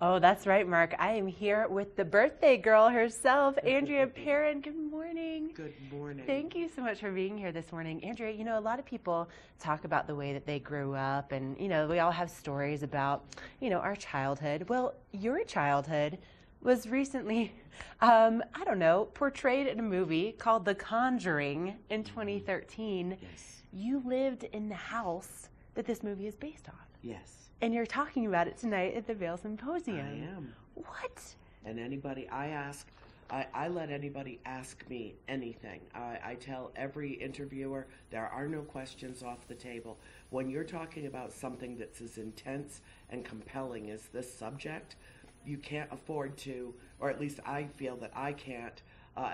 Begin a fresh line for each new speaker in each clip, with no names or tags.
Oh, that's right, Mark. I am here with the birthday girl herself, Andrea Perron. Good morning.
Good morning.
Thank you so much for being here this morning. Andrea, a lot of people talk about the way that they grew up, and, we all have stories about, our childhood. Well, your childhood was recently, portrayed in a movie called The Conjuring in 2013.
Yes.
You lived in the house that this movie is based on.
Yes.
And you're talking about it tonight at the Vail Symposium.
I am.
What?
And I let anybody ask me anything. I tell every interviewer there are no questions off the table. When you're talking about something that's as intense and compelling as this subject, you can't afford to, or at least I feel that I can't,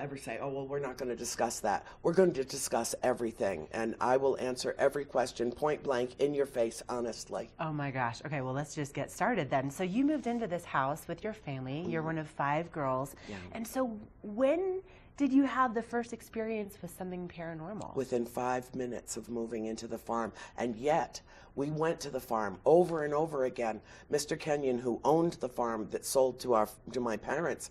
ever say, oh, well, we're not going to discuss that. We're going to discuss everything, and I will answer every question point blank in your face, honestly.
Oh my gosh. Okay, well, let's just get started then. So you moved into this house with your family. You're one of 5 girls.
Yeah.
And so when did you have the first experience with something paranormal?
Within 5 minutes of moving into the farm, and yet we went to the farm over and over again. Mr. Kenyon, who owned the farm that sold to my parents,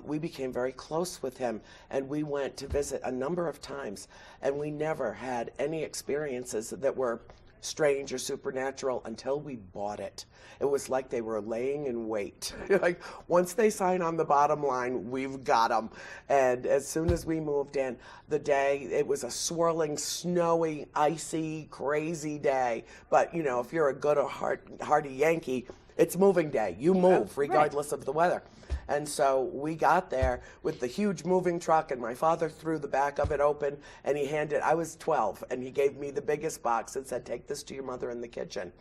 we became very close with him, and we went to visit a number of times, and we never had any experiences that were strange or supernatural until we bought it. It was like they were laying in wait. Like, once they sign on the bottom line, we've got them. And as soon as we moved in, it was a swirling, snowy, icy, crazy day. But, if you're a good or hearty Yankee, it's moving day. You move regardless of the weather. And so we got there with the huge moving truck, and my father threw the back of it open, and I was 12, and he gave me the biggest box and said, take this to your mother in the kitchen.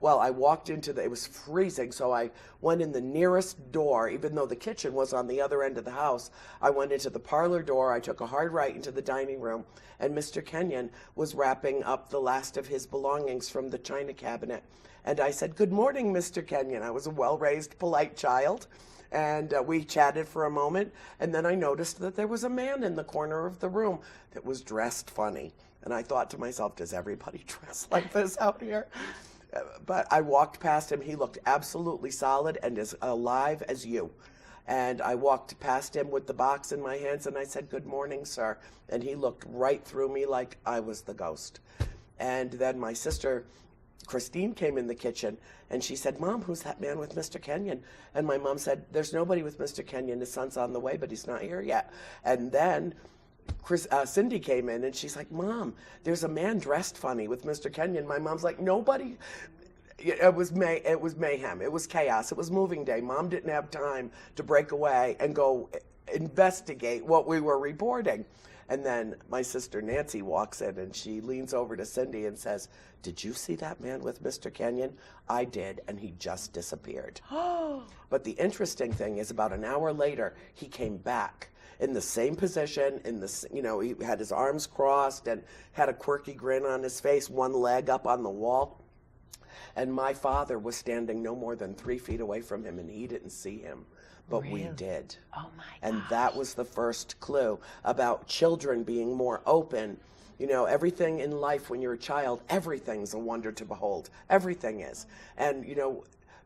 Well, I walked it was freezing, so I went in the nearest door, even though the kitchen was on the other end of the house. I went into the parlor door, I took a hard right into the dining room, and Mr. Kenyon was wrapping up the last of his belongings from the china cabinet. And I said, good morning, Mr. Kenyon. I was a well-raised, polite child. And we chatted for a moment, and then I noticed that there was a man in the corner of the room that was dressed funny. And I thought to myself, does everybody dress like this out here? But I walked past him. He looked absolutely solid and as alive as you. And I walked past him with the box in my hands, and I said, good morning, sir. And he looked right through me like I was the ghost. And then my sister Christine came in the kitchen, and she said, Mom, who's that man with Mr. Kenyon? And my mom said, there's nobody with Mr. Kenyon. His son's on the way, but he's not here yet. And then Cindy came in, and she's like, Mom, there's a man dressed funny with Mr. Kenyon. My mom's like, nobody. It was mayhem. It was chaos. It was moving day. Mom didn't have time to break away and go investigate what we were reporting. And then my sister Nancy walks in, and she leans over to Cindy and says, did you see that man with Mr. Kenyon? I did, and he just disappeared. But the interesting thing is, about an hour later, he came back in the same position, he had his arms crossed and had a quirky grin on his face, one leg up on the wall. And my father was standing no more than 3 feet away from him, and he didn't see him. But
really?
We did.
Oh my gosh.
And that was the first clue about children being more open. Everything in life when you're a child, everything's a wonder to behold. Everything is. And,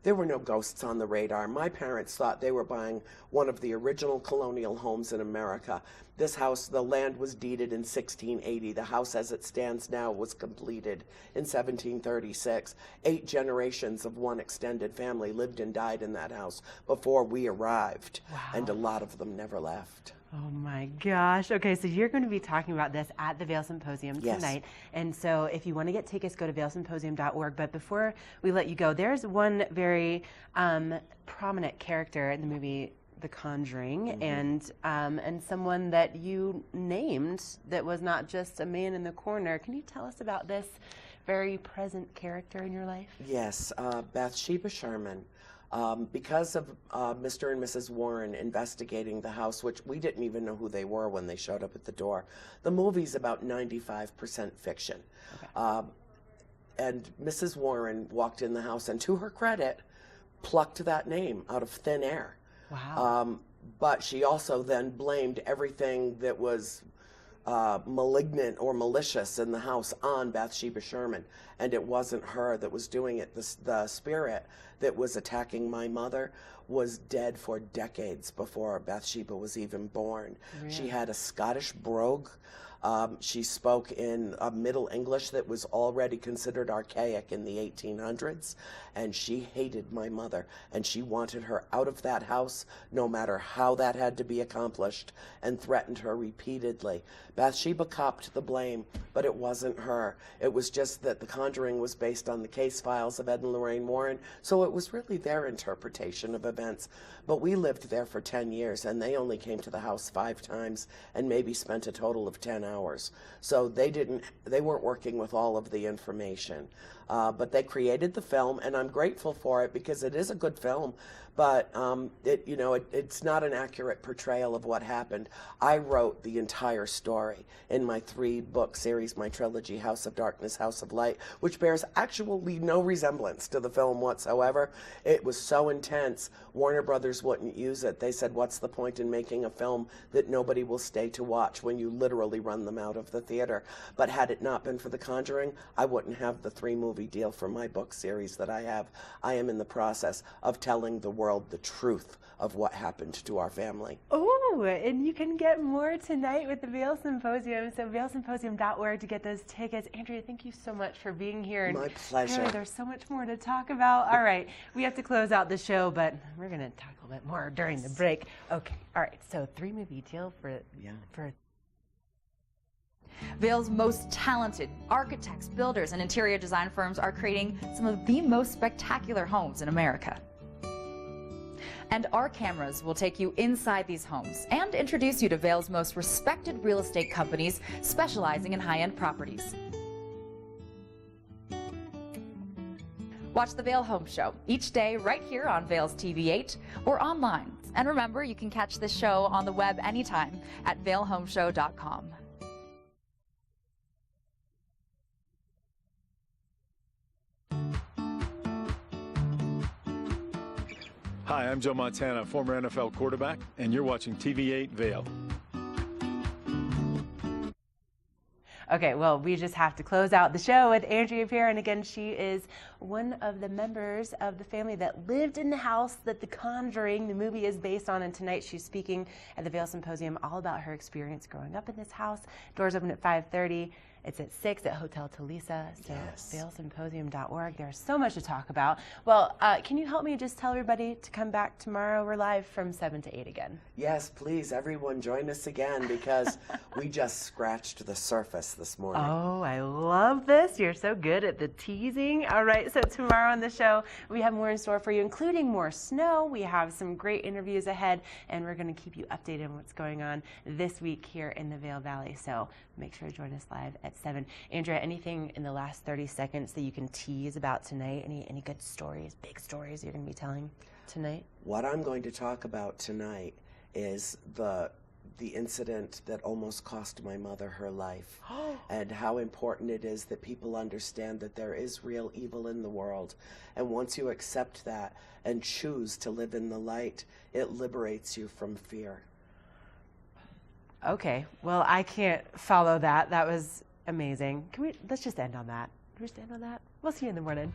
there were no ghosts on the radar. My parents thought they were buying one of the original colonial homes in America. This house, the land was deeded in 1680. The house as it stands now was completed in 1736. 8 generations of one extended family lived and died in that house before we arrived.
Wow.
And a lot of them never left.
Oh my gosh. Okay, so you're going to be talking about this at the Vail Symposium tonight.
Yes.
And so if you want to get tickets, go to vailsymposium.org. But before we let you go, there's one very prominent character in the movie The Conjuring, and someone that you named that was not just a man in the corner. Can you tell us about this very present character in your life?
Yes, Bathsheba Sherman. Because of Mr. and Mrs. Warren investigating the house, which we didn't even know who they were when they showed up at the door. The movie's about 95% fiction. Okay. And Mrs. Warren walked in the house, and to her credit, plucked that name out of thin air.
Wow.
But she also then blamed everything that was malignant or malicious in the house on Bathsheba Sherman, and it wasn't her that was doing it. The spirit that was attacking my mother was dead for decades before Bathsheba was even born. Really? She had a Scottish brogue. She spoke in Middle English that was already considered archaic in the 1800s, and she hated my mother, and she wanted her out of that house no matter how that had to be accomplished, and threatened her repeatedly. Bathsheba copped the blame, but it wasn't her. It was just that The Conjuring was based on the case files of Ed and Lorraine Warren, so it was really their interpretation of events. But we lived there for 10 years, and they only came to the house 5 times and maybe spent a total of 10 hours. So they weren't working with all of the information. But they created the film, and I'm grateful for it because it is a good film. But it's not an accurate portrayal of what happened. I wrote the entire story in my 3-book series, my trilogy, House of Darkness, House of Light, which bears actually no resemblance to the film whatsoever. It was so intense, Warner Brothers wouldn't use it. They said, what's the point in making a film that nobody will stay to watch when you literally run them out of the theater? But had it not been for The Conjuring, I wouldn't have the 3-movie deal for my book series that I have. I am in the process of telling the world the truth of what happened to our family.
Oh, and you can get more tonight with the Vail Symposium. So vailsymposium.org to get those tickets. Andrea, thank you so much for being here.
My pleasure.
Really, there's so much more to talk about. All right, we have to close out the show, but we're going to talk a little bit more during the break. Okay, all right, so 3-movie deal for
Vail's most talented architects, builders, and interior design firms are creating some of the most spectacular homes in America. And our cameras will take you inside these homes and introduce you to Vail's most respected real estate companies specializing in high-end properties. Watch the Vail Home Show each day right here on Vail's TV 8 or online. And remember, you can catch this show on the web anytime at vailhomeshow.com.
Hi, I'm Joe Montana, former NFL quarterback, and you're watching TV8 Vail.
Okay, well, we just have to close out the show with Andrea Perron. Again, she is one of the members of the family that lived in the house that The Conjuring, the movie, is based on. And tonight she's speaking at the Vail Symposium all about her experience growing up in this house. Doors open at 5:30. It's at 6 at Hotel Talisa, so
yes.
vailsymposium.org. There's so much to talk about. Well, can you help me just tell everybody to come back tomorrow? We're live from 7 to 8 again.
Yes, please, everyone join us again because we just scratched the surface this morning.
Oh, I love this. You're so good at the teasing. All right, so tomorrow on the show, we have more in store for you, including more snow. We have some great interviews ahead, and we're going to keep you updated on what's going on this week here in the Vail Valley. So make sure to join us live at 7. Andrea, anything in the last 30 seconds that you can tease about tonight? Any good stories, big stories you're going to be telling tonight?
What I'm going to talk about tonight is the incident that almost cost my mother her life and how important it is that people understand that there is real evil in the world. And once you accept that and choose to live in the light, it liberates you from fear.
Okay, well, I can't follow that. That was amazing. Let's just end on that. Can we just end on that? We'll see you in the morning.